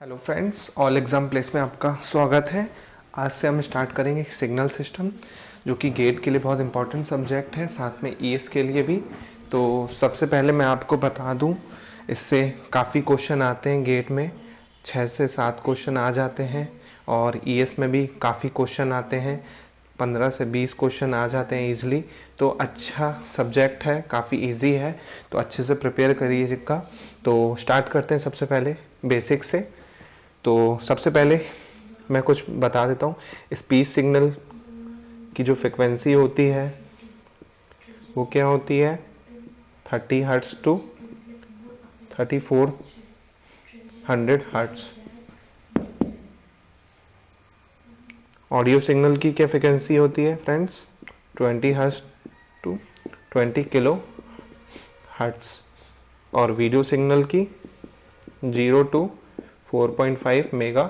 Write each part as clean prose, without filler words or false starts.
Hello friends, all exam place में आपका स्वागत है। आज से हम स्टार्ट करेंगे सिग्नल सिस्टम, जो कि गेट के लिए बहुत इंपॉर्टेंट सब्जेक्ट है, साथ में ईएस के लिए भी। तो सबसे पहले मैं आपको बता दूं, इससे काफ़ी क्वेश्चन आते हैं गेट में, 6 से 7 क्वेश्चन आ जाते हैं, और ईएस में भी काफ़ी क्वेश्चन आते हैं, 15 से 20 क्वेश्चन आ जाते हैं ईजिली। तो अच्छा सब्जेक्ट है, काफ़ी इजी है, तो अच्छे से प्रिपेयर करिएगा। तो स्टार्ट करते हैं सबसे पहले बेसिक से। तो सबसे पहले मैं कुछ बता देता हूँ। स्पीच सिग्नल की जो फ्रिक्वेंसी होती है वो क्या होती है, 30 hertz to 3400 hertz. Audio signal की क्या फ्रिक्वेंसी होती है friends, 20 hertz to 20 kilo hertz. और वीडियो सिग्नल की 0 टू 4.5 मेगा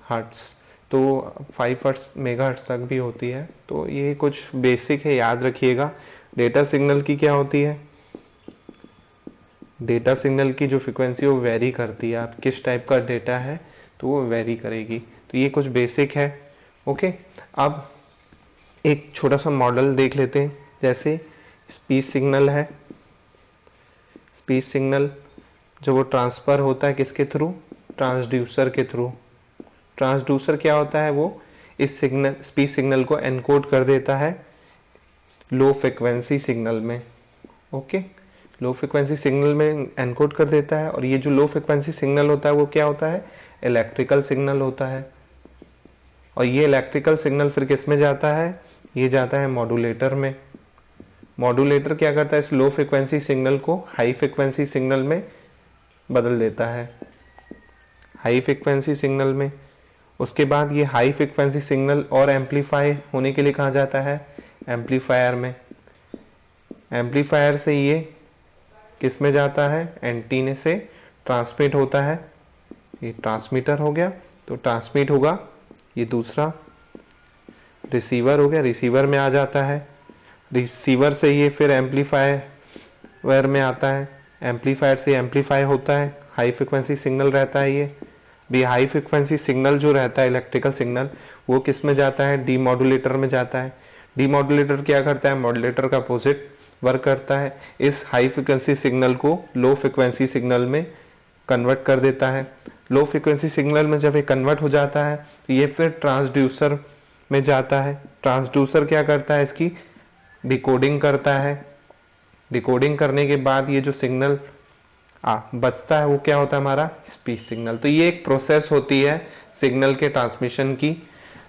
हर्ट्स, तो 5 हर्ट्स मेगा हर्ट्स तक भी होती है। तो ये कुछ बेसिक है, याद रखिएगा। डेटा सिग्नल की क्या होती है, डेटा सिग्नल की जो फ्रिक्वेंसी वो वेरी करती है, आप किस टाइप का डेटा है तो वो वेरी करेगी। तो ये कुछ बेसिक है। ओके, अब एक छोटा सा मॉडल देख लेते हैं। जैसे स्पीच सिग्नल है, स्पीच सिग्नल जो वो ट्रांसफ़र होता है किसके थ्रू, ट्रांसड्यूसर के थ्रू। ट्रांसड्यूसर क्या होता है, वो इस सिग्नल स्पीच सिग्नल को एनकोड कर देता है लो फ्रिक्वेंसी सिग्नल में। ओके, लो फ्रिक्वेंसी सिग्नल में एनकोड कर देता है। और ये जो लो फ्रिक्वेंसी सिग्नल होता है वो क्या होता है, इलेक्ट्रिकल सिग्नल होता है। और ये इलेक्ट्रिकल सिग्नल फिर किस में जाता है, ये जाता है मॉड्यूलेटर में। मॉड्यूलेटर क्या करता है, इस लो फ्रिक्वेंसी सिग्नल को हाई फ्रिक्वेंसी सिग्नल में बदल देता है, हाई फ्रिक्वेंसी सिग्नल में। उसके बाद ये हाई फ्रिक्वेंसी सिग्नल और एम्पलीफाई होने के लिए कहाँ जाता है, एम्पलीफायर में। एम्पलीफायर से ये किस में जाता है, एंटीने से ट्रांसमिट होता है। ये ट्रांसमीटर हो गया, तो ट्रांसमिट होगा। ये दूसरा रिसीवर हो गया, रिसीवर में आ जाता है। रिसीवर से ये फिर एम्पलीफायर में आता है, एम्पलीफायर से एम्पलीफाई होता है, हाई फ्रिक्वेंसी सिग्नल रहता है। ये भी हाई फ्रिक्वेंसी सिग्नल जो रहता है इलेक्ट्रिकल सिग्नल, वो किस में जाता है, डीमॉड्यूलेटर में जाता है। डीमॉड्यूलेटर क्या करता है, मॉड्यूलेटर का अपोजिट वर्क करता है, इस हाई फ्रिक्वेंसी सिग्नल को लो फ्रिक्वेंसी सिग्नल में कन्वर्ट कर देता है। लो फ्रिक्वेंसी सिग्नल में जब ये कन्वर्ट हो जाता है तो ये फिर ट्रांसड्यूसर में जाता है। ट्रांसड्यूसर क्या करता है, इसकी डिकोडिंग करता है। डिकोडिंग करने के बाद ये जो सिग्नल बचता है वो क्या होता है, हमारा स्पीच सिग्नल। तो ये एक प्रोसेस होती है सिग्नल के ट्रांसमिशन की।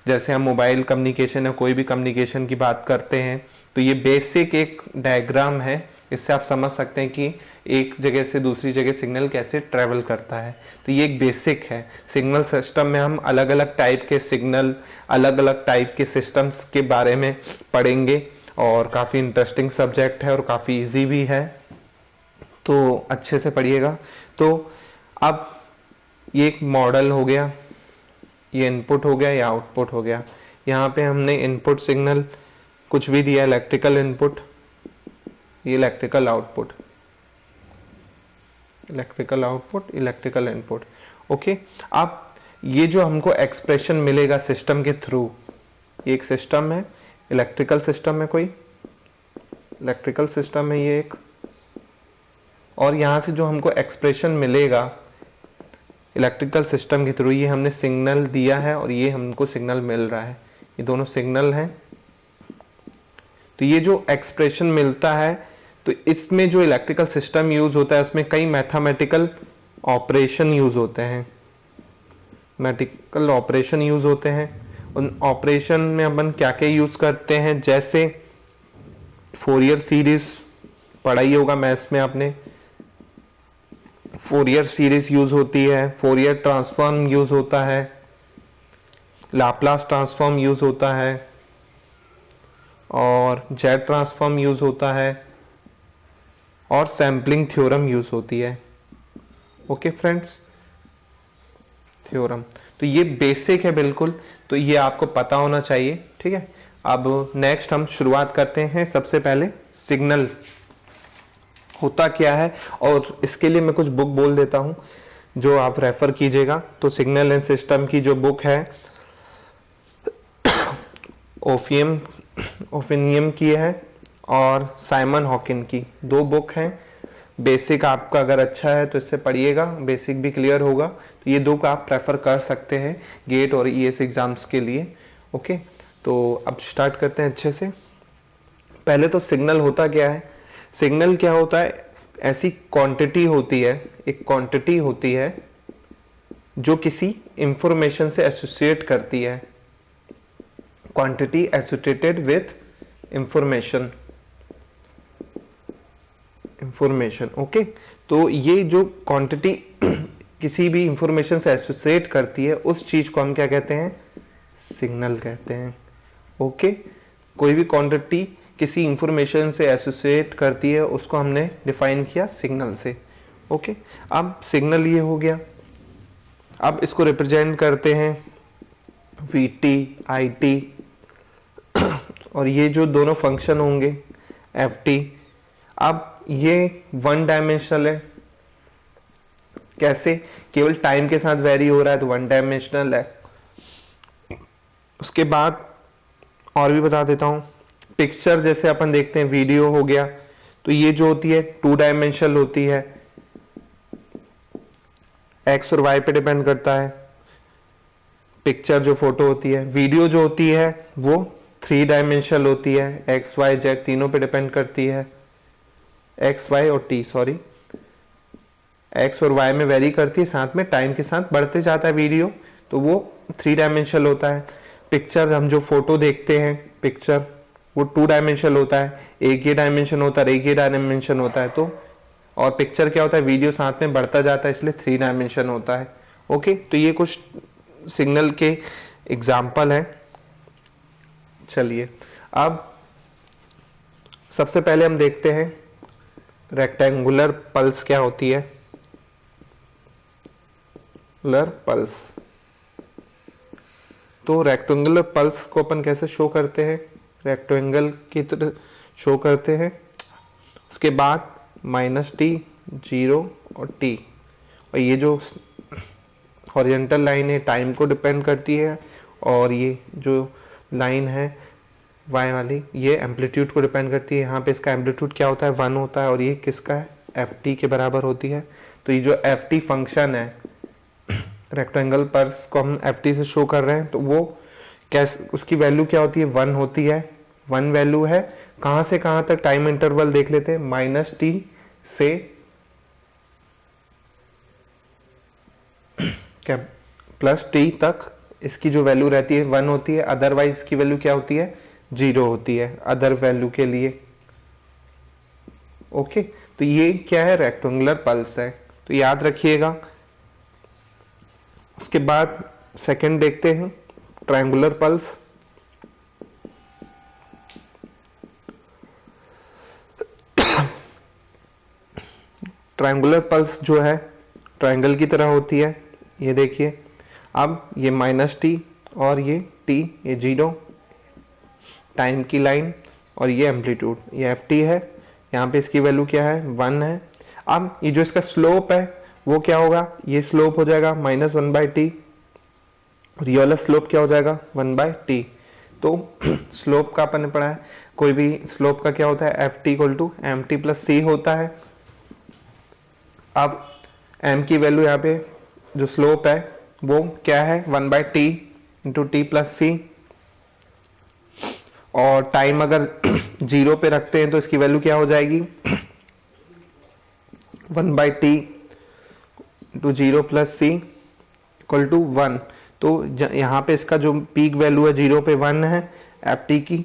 जैसे हम मोबाइल कम्युनिकेशन या कोई भी कम्युनिकेशन की बात करते हैं, तो ये बेसिक एक डायग्राम है, इससे आप समझ सकते हैं कि एक जगह से दूसरी जगह सिग्नल कैसे ट्रेवल करता है। तो ये एक बेसिक है। सिग्नल सिस्टम में हम अलग अलग टाइप के सिग्नल, अलग अलग टाइप के सिस्टम्स के बारे में पढ़ेंगे, और काफ़ी इंटरेस्टिंग सब्जेक्ट है और काफ़ी इजी भी है, तो अच्छे से पढ़िएगा। तो अब ये एक मॉडल हो गया, ये इनपुट हो गया, या आउटपुट हो गया। यहाँ पे हमने इनपुट सिग्नल कुछ भी दिया, इलेक्ट्रिकल इनपुट, ये electrical output, electrical output, electrical input. Okay, अब ये जो हमको एक्सप्रेशन मिलेगा सिस्टम के थ्रू, ये एक सिस्टम है, इलेक्ट्रिकल सिस्टम है, कोई इलेक्ट्रिकल सिस्टम है ये एक। और यहाँ से जो हमको एक्सप्रेशन मिलेगा इलेक्ट्रिकल सिस्टम के थ्रू, ये हमने सिग्नल दिया है और ये हमको सिग्नल मिल रहा है, ये दोनों सिग्नल हैं। तो ये जो एक्सप्रेशन मिलता है, तो इसमें जो इलेक्ट्रिकल सिस्टम यूज होता है उसमें कई मैथमेटिकल ऑपरेशन यूज होते हैं, मैथमेटिकल ऑपरेशन यूज होते हैं। उन ऑपरेशन में अपन क्या क्या यूज करते हैं, जैसे फोरियर सीरीज पढ़ा ही होगा मैथ्स में आपने, फोरियर सीरीज यूज होती है, फोरियर ट्रांसफॉर्म यूज होता है, लाप्लास ट्रांसफॉर्म यूज होता है, और जेड ट्रांसफॉर्म यूज होता है, और सैम्पलिंग थ्योरम यूज होती है। Okay friends, theorem. तो ये बेसिक है बिल्कुल, तो ये आपको पता होना चाहिए, ठीक है। अब नेक्स्ट हम शुरुआत करते हैं। सबसे पहले सिग्नल होता क्या है, और इसके लिए मैं कुछ बुक बोल देता हूँ। जो आप रेफर कीजिएगा तो सिग्नल एंड सिस्टम की जो बुक है ओफिनियम की है और साइमन हॉकिन की, 2 बुक हैं। बेसिक आपका अगर अच्छा है तो इससे पढ़िएगा, बेसिक भी क्लियर होगा। तो ये 2 का आप प्रेफर कर सकते हैं गेट और ईएस एग्जाम्स के लिए। ओके, तो अब स्टार्ट करते हैं अच्छे से। पहले तो सिग्नल होता क्या है? सिग्नल क्या होता है? ऐसी क्वांटिटी होती है, एक क्वांटिटी होती है जो किसी इंफॉर्मेशन से एसोसिएट करती है। Quantity associated with information, okay. तो ये जो क्वांटिटी किसी भी इंफॉर्मेशन से एसोसिएट करती है उस चीज को हम क्या कहते हैं? सिग्नल कहते हैं। ओके, कोई भी क्वांटिटी किसी इंफॉर्मेशन से एसोसिएट करती है उसको हमने डिफाइन किया सिग्नल से। ओके, अब सिग्नल ये हो गया। अब इसको रिप्रेजेंट करते हैं वीटी, आईटी, और ये जो दोनों फंक्शन होंगे एफटी। अब ये 1 डायमेंशनल है। कैसे? केवल टाइम के साथ वेरी हो रहा है तो 1 डायमेंशनल है। उसके बाद और भी बता देता हूं, पिक्चर जैसे अपन देखते हैं, वीडियो हो गया, तो ये जो होती है 2 डायमेंशनल होती है, एक्स और वाई पे डिपेंड करता है। पिक्चर जो फोटो होती है, वीडियो जो होती है वो 3 डायमेंशनल होती है, एक्स वाई जेड तीनों पे डिपेंड करती है। एक्स वाई और टी, सॉरी, एक्स और वाई में वेरी करती है, साथ में टाइम के साथ बढ़ते जाता है वीडियो, तो वो 3 डायमेंशनल होता है। पिक्चर, हम जो फोटो देखते हैं पिक्चर, वो 2 डायमेंशनल होता है, एक ये डायमेंशन होता है, एक ये डायमेंशन होता है। तो और पिक्चर क्या होता है? वीडियो साथ में बढ़ता जाता है, इसलिए 3 डायमेंशन होता है। ओके, तो ये कुछ सिग्नल के एग्जाम्पल हैं। चलिए अब सबसे पहले हम देखते हैं रेक्टेंगुलर पल्स क्या होती है। पल्स, तो रेक्टेंगुलर पल्स को अपन कैसे शो करते हैं? रेक्टेंगल की तरह शो करते हैं। उसके बाद -t, 0 और t, और ये जो हॉरिजॉन्टल लाइन है टाइम को डिपेंड करती है, और ये जो लाइन है y वाली ये एम्पलीट्यूड को डिपेंड करती है। यहाँ पे इसका एम्पलीट्यूड क्या होता है? 1 होता है, और ये किसका है? ft के बराबर होती है। तो ये जो ft फंक्शन है, रेक्टेंगल पल्स को हम ft से शो कर रहे हैं, तो वो कैसे, उसकी वैल्यू क्या होती है? 1 होती है। 1 वैल्यू है। कहाँ से कहाँ तक टाइम इंटरवल देख लेते हैं, -t से क्या +t तक इसकी जो वैल्यू रहती है 1 होती है, अदरवाइज इसकी वैल्यू क्या होती है? 0 होती है अदर वैल्यू के लिए। ओके, तो ये क्या है? रेक्टेंगुलर पल्स है, तो याद रखिएगा। उसके बाद सेकंड देखते हैं ट्रायंगुलर पल्स। ट्रायंगुलर पल्स जो है ट्रायंगल की तरह होती है। ये देखिए, अब ये -t और ये t, ये 0 टाइम की लाइन, और ये एम्पलीट्यूड, ये ft है। यहाँ पे इसकी वैल्यू क्या है? 1 है। अब ये जो इसका स्लोप है वो क्या होगा? ये स्लोप हो जाएगा -1/t, और ये वाला स्लोप क्या हो जाएगा? 1/t। तो स्लोप का अपन ने पढ़ा है, कोई भी स्लोप का क्या होता है? ft = mt + c होता है। अब m की वैल्यू यहाँ पे जो स्लोप है वो क्या है? 1/t × t + c, और टाइम अगर 0 पे रखते हैं तो इसकी वैल्यू क्या हो जाएगी? 1/t × 0 + c = 1। तो यहाँ पे इसका जो पीक वैल्यू है 0 पे 1 है ft की।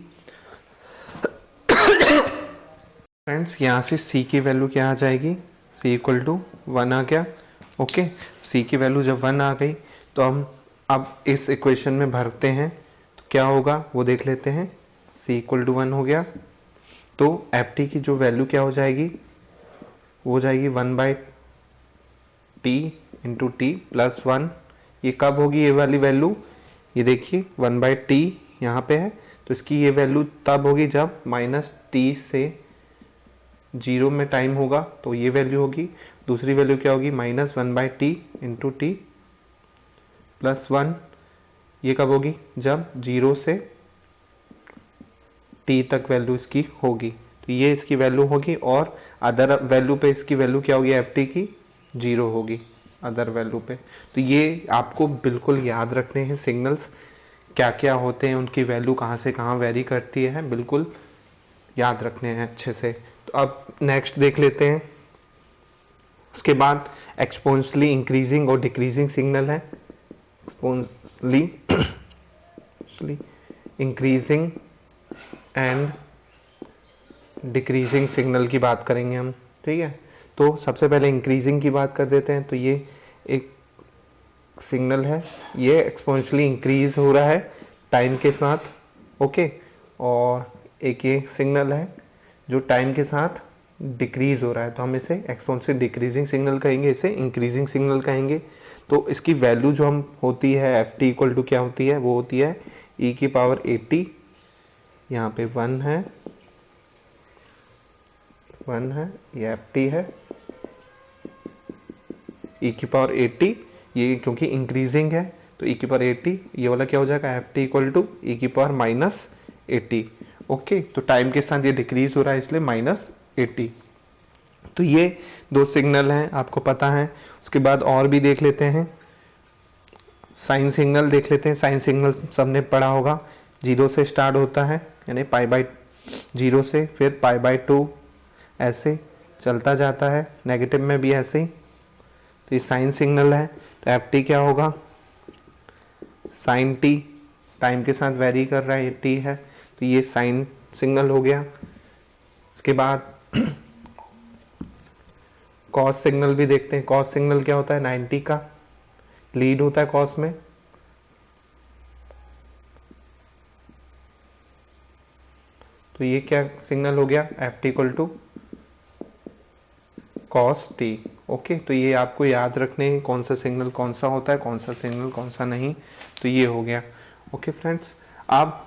फ्रेंड्स, यहाँ से c की वैल्यू क्या आ जाएगी? c = 1 आ गया। ओके, c की वैल्यू जब 1 आ गई तो हम अब इस इक्वेशन में भरते हैं, तो क्या होगा वो देख लेते हैं। c = 1 हो गया, तो ft की जो वैल्यू क्या हो जाएगी? वो हो जाएगी 1/t × t + 1। ये कब होगी ये वाली वैल्यू? ये देखिए 1/t यहाँ पे है, तो इसकी ये वैल्यू तब होगी जब -t से जीरो में टाइम होगा तो ये वैल्यू होगी, दूसरी वैल्यू क्या होगी -1/t इंटू टी प्लस 1, ये कब होगी जब जीरो से टी तक वैल्यू इसकी होगी, तो ये इसकी वैल्यू होगी और अदर वैल्यू पे इसकी वैल्यू क्या होगी एफ टी की जीरो होगी अदर वैल्यू पे। तो ये आपको बिल्कुल याद रखने हैं सिग्नल्स क्या क्या होते हैं, उनकी वैल्यू कहाँ से कहाँ वेरी करती है, बिल्कुल याद रखने हैं अच्छे से। तो अब नेक्स्ट देख लेते हैं। उसके बाद एक्सपोनेंशियली इंक्रीजिंग और डिक्रीजिंग सिग्नल है। Exponentially increasing and decreasing signal की बात करेंगे हम, ठीक है। तो सबसे पहले इंक्रीजिंग की बात कर देते हैं। तो ये एक सिग्नल है, ये एक्सपोनेंशियली इंक्रीज हो रहा है टाइम के साथ, ओके। और एक ये सिग्नल है जो टाइम के साथ डिक्रीज हो रहा है, तो हम इसे एक्सपोनेंशियली डिक्रीजिंग सिग्नल कहेंगे, इसे इंक्रीजिंग सिग्नल कहेंगे। तो इसकी वैल्यू जो हम होती है एफ टी इक्वल टू क्या होती है, वो होती है e की पावर 80, यहाँ पे 1 है, 1 है, ये एफ टी है, e की पावर 80, ये क्योंकि इंक्रीजिंग है तो e की पावर 80, ये वाला क्या हो जाएगा F T equal to e की पावर -80, ओके। तो टाइम के साथ ये डिक्रीज हो रहा है इसलिए -80। तो ये दो सिग्नल हैं, आपको पता है। उसके बाद और भी देख लेते हैं, साइन सिग्नल देख लेते हैं। साइन सिग्नल सबने पढ़ा होगा, जीरो से स्टार्ट होता है यानी π/0 से, फिर π/2 ऐसे चलता जाता है, नेगेटिव में भी ऐसे ही। तो ये साइन सिग्नल है, तो एफ टी क्या होगा साइन टी, टाइम के साथ वेरी कर रहा है, ये टी है, तो ये साइन सिग्नल हो गया। उसके बाद कॉस सिग्नल भी देखते हैं। कॉस सिग्नल क्या होता है 90 का लीड होता है कॉस में, तो ये क्या सिग्नल हो गया F T equal to cos T, okay. तो ये आपको याद रखने हैं कौन सा सिग्नल कौन सा होता है, कौन सा सिग्नल कौन सा नहीं, तो ये हो गया, ओके फ्रेंड्स। अब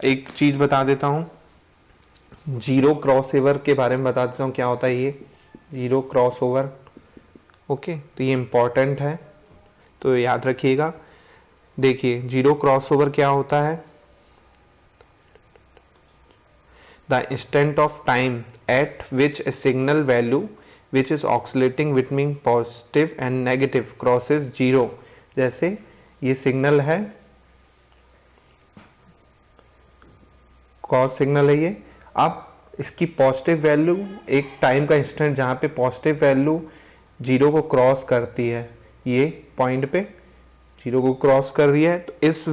एक चीज बता देता हूँ, जीरो क्रॉस ओवर के बारे में बता देता हूँ क्या होता है ये जीरो क्रॉस ओवर, ओके। तो ये इम्पॉर्टेंट है, तो याद रखिएगा। देखिए जीरो क्रॉस ओवर क्या होता है, the instant of time at which a signal value which is oscillating between positive and negative crosses zero. जैसे ये सिग्नल है, कॉस सिग्नल है ये। अब इसकी पॉजिटिव वैल्यू एक टाइम का इंस्टेंट जहाँ पे पॉजिटिव वैल्यू जीरो को क्रॉस करती है, ये पॉइंट पे जीरो को क्रॉस कर रही है, तो इस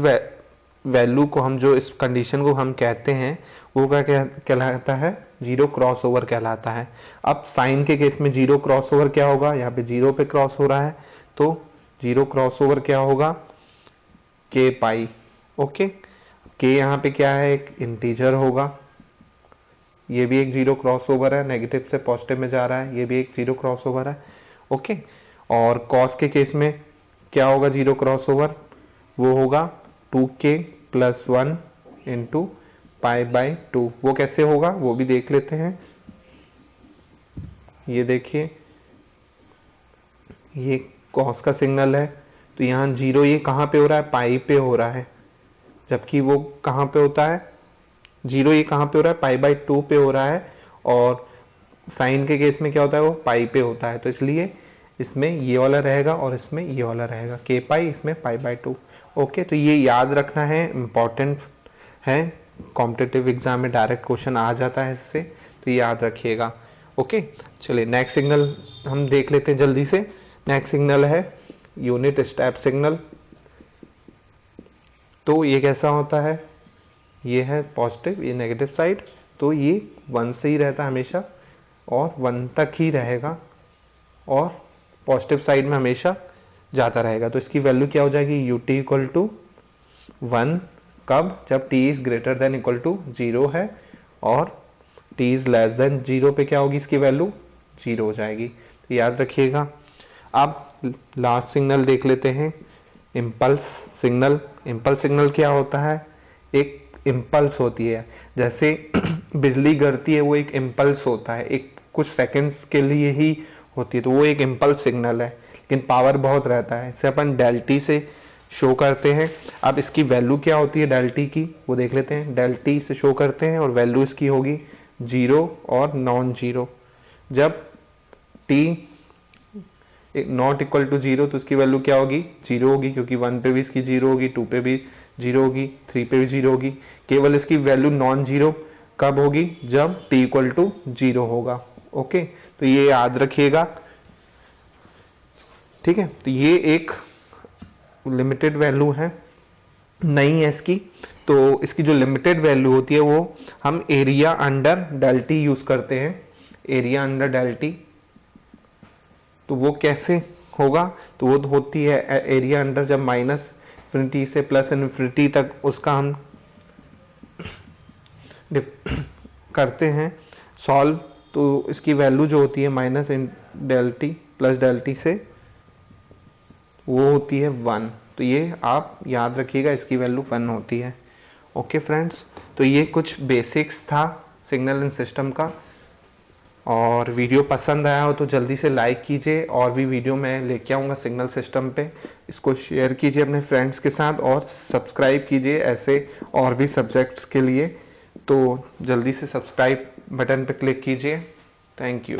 वैल्यू को हम जो इस कंडीशन को हम कहते हैं वो क्या कहलाता है जीरो क्रॉस ओवर कहलाता है। अब साइन के केस में जीरो क्रॉस ओवर क्या होगा, यहाँ पे जीरो पे क्रॉस हो रहा है तो जीरो क्रॉस ओवर क्या होगा के पाई, ओके। के यहाँ पे क्या है एक इंटीजर होगा, ये भी एक जीरो क्रॉस ओवर है, नेगेटिव से पॉजिटिव में जा रहा है, ये भी एक जीरो क्रॉस ओवर है, ओके। और कॉस के केस में क्या होगा जीरो क्रॉस ओवर, वो होगा 2k + 1 इंटू π/2। वो कैसे होगा वो भी देख लेते हैं। ये देखिए ये कॉस का सिग्नल है, तो यहाँ जीरो ये कहाँ पे हो रहा है पाई पे हो रहा है, जबकि वो कहाँ पे होता है जीरो ये कहाँ पे हो रहा है π/2 पे हो रहा है, और साइन के केस में क्या होता है वो पाई पे होता है, तो इसलिए इसमें ये वाला रहेगा और इसमें ये वाला रहेगा k पाई, इसमें π/2, ओके। तो ये याद रखना है, इम्पॉर्टेंट है, कॉम्पिटिटिव एग्जाम में डायरेक्ट क्वेश्चन आ जाता है इससे, तो ये याद रखिएगा, ओके। चलिए नेक्स्ट सिग्नल हम देख लेते हैं जल्दी से। नेक्स्ट सिग्नल है यूनिट स्टेप सिग्नल। तो ये कैसा होता है, ये है पॉजिटिव, ये नेगेटिव साइड, तो ये 1 से ही रहता है हमेशा और 1 तक ही रहेगा, और पॉजिटिव साइड में हमेशा जाता रहेगा। तो इसकी वैल्यू क्या हो जाएगी यू टी इक्वल टू 1, कब जब t is greater than equal to 0 है, और t इज लेस देन 0 पे क्या होगी इसकी वैल्यू 0 हो जाएगी, तो याद रखिएगा। अब लास्ट सिग्नल देख लेते हैं इम्पल्स सिग्नल। इम्पल्स सिग्नल क्या होता है, एक इम्पल्स होती है, जैसे बिजली गिरती है वो एक इम्पल्स होता है, एक कुछ सेकंड्स के लिए ही होती है, तो वो एक इम्पल्स सिग्नल है, लेकिन पावर बहुत रहता है। इसे अपन डेल टी से शो करते हैं। अब इसकी वैल्यू क्या होती है डेल टी की, वो देख लेते हैं। डेल टी से शो करते हैं और वैल्यू इसकी होगी 0 और नॉन जीरो। जब टी नॉट इक्वल टू 0 तो इसकी वैल्यू क्या होगी, 0 होगी, क्योंकि 1 पे भी इसकी 0 होगी, 2 पे भी 0 होगी, 3 पे भी 0 होगी। केवल इसकी वैल्यू नॉन जीरो कब होगी, जब t इक्वल टू 0 होगा। ओके, तो ये याद रखिएगा, ठीक है। तो ये एक लिमिटेड वैल्यू है, नहीं है इसकी। तो इसकी जो लिमिटेड वैल्यू होती है वो हम area under del T use करते हैं, एरिया अंडर डेल टी। तो वो कैसे होगा, तो वो होती है एरिया अंडर, जब माइनस इन्फिनिटी से प्लस इन्फिनिटी तक उसका हम करते हैं सॉल्व, तो इसकी वैल्यू जो होती है minus in del T plus del T से वो होती है 1। तो ये आप याद रखिएगा, इसकी वैल्यू 1 होती है। ओके फ्रेंड्स, तो ये कुछ बेसिक्स था सिग्नल इन सिस्टम का। और वीडियो पसंद आया हो तो जल्दी से लाइक कीजिए, और भी वीडियो मैं लेके आऊँगा सिग्नल सिस्टम पे, इसको शेयर कीजिए अपने फ्रेंड्स के साथ, और सब्सक्राइब कीजिए ऐसे और भी सब्जेक्ट्स के लिए। तो जल्दी से सब्सक्राइब बटन पे क्लिक कीजिए। Thank you.